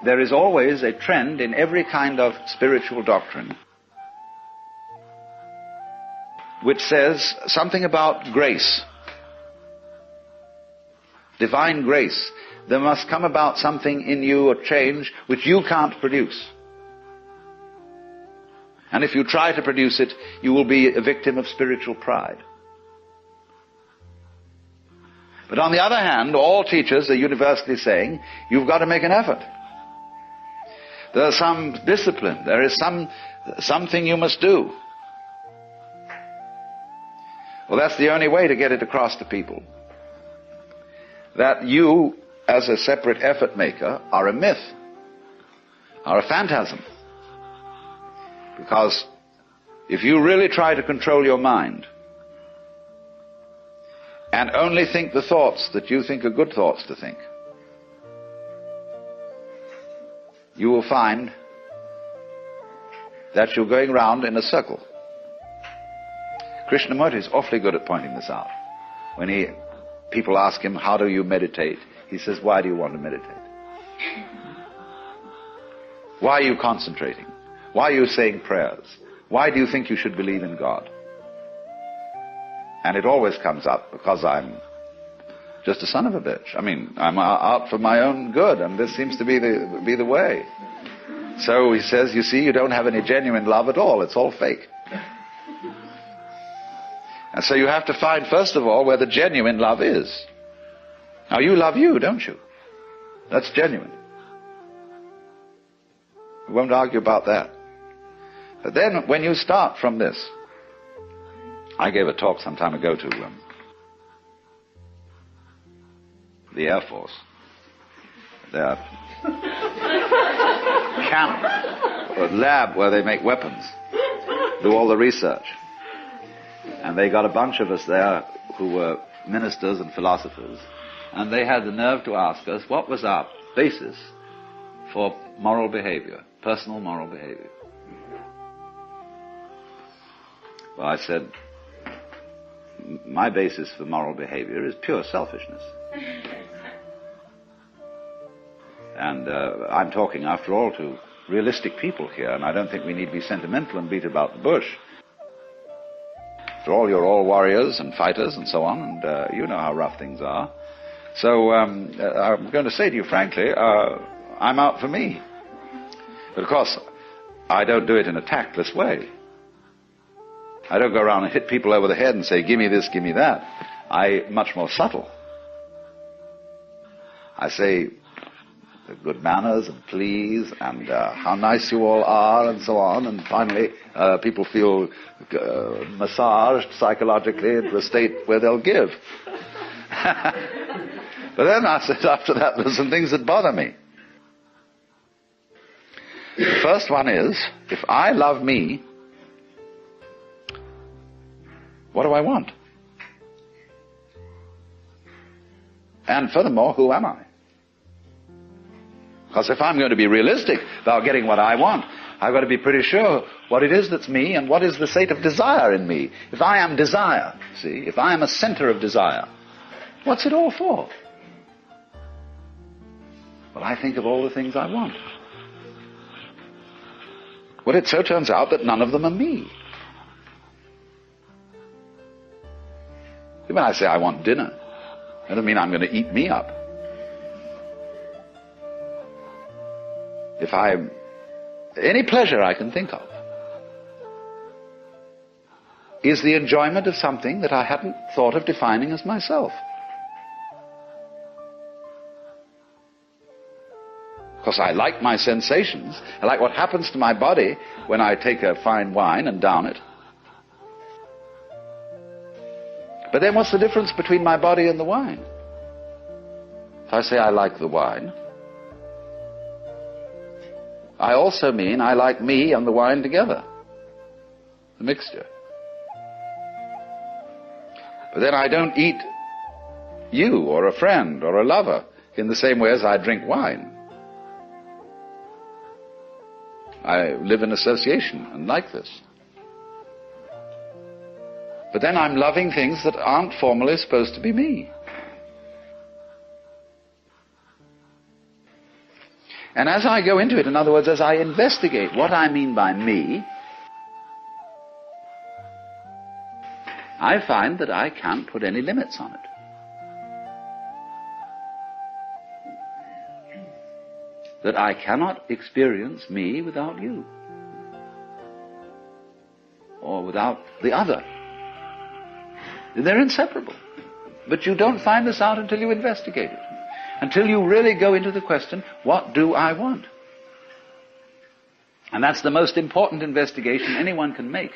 there is always a trend in every kind of spiritual doctrine which says something about grace, divine grace. There must come about something in you, a change, which you can't produce. And if you try to produce it, you will be a victim of spiritual pride. But on the other hand, all teachers are universally saying, you've got to make an effort. There's some discipline. There is something you must do. Well, that's the only way to get it across to people. That you, as a separate effort maker, are a myth, are a phantasm. Because if you really try to control your mind and only think the thoughts that you think are good thoughts to think, you will find that you're going round in a circle. Krishnamurti is awfully good at pointing this out. When people ask him, how do you meditate? He says, why do you want to meditate? Why are you concentrating? Why are you saying prayers? Why do you think you should believe in God? And it always comes up because I'm just a son of a bitch. I mean, I'm out for my own good, and this seems to be the way. So he says, you see, you don't have any genuine love at all. It's all fake. And so you have to find, first of all, where the genuine love is. Now, you love you, don't you? That's genuine. We won't argue about that. But then, when you start from this, I gave a talk some time ago to the Air Force. Their camp, or lab where they make weapons, do all the research. And they got a bunch of us there who were ministers and philosophers, and they had the nerve to ask us what was our basis for moral behavior, personal moral behavior. Well, I said, my basis for moral behavior is pure selfishness. And I'm talking, after all, to realistic people here, and I don't think we need to be sentimental and beat about the bush. After all, you're all warriors and fighters and so on, and you know how rough things are. So I'm going to say to you frankly, I'm out for me. But of course, I don't do it in a tactless way. I don't go around and hit people over the head and say, give me this, give me that. I'm much more subtle. I say, good manners and please and how nice you all are and so on, and finally people feel massaged psychologically into a state where they'll give. But then I said, after that, there's some things that bother me. The first one is, if I love me, what do I want? And furthermore, who am I? Because if I'm going to be realistic about getting what I want, I've got to be pretty sure what it is that's me and what is the state of desire in me. If I am desire, see, if I am a center of desire, what's it all for? Well, I think of all the things I want. Well, it so turns out that none of them are me. When I say I want dinner, that doesn't mean I'm going to eat me up. If any pleasure I can think of is the enjoyment of something that I hadn't thought of defining as myself. Because I like my sensations. I like what happens to my body when I take a fine wine and down it. But then what's the difference between my body and the wine? If I say I like the wine, I also mean I like me and the wine together. The mixture. But then I don't eat you or a friend or a lover in the same way as I drink wine. I live in association and like this. But then I'm loving things that aren't formally supposed to be me. And as I go into it, in other words, as I investigate what I mean by me, I find that I can't put any limits on it. That I cannot experience me without you, or without the other. They're inseparable. But you don't find this out until you investigate it, until you really go into the question, what do I want? And that's the most important investigation anyone can make.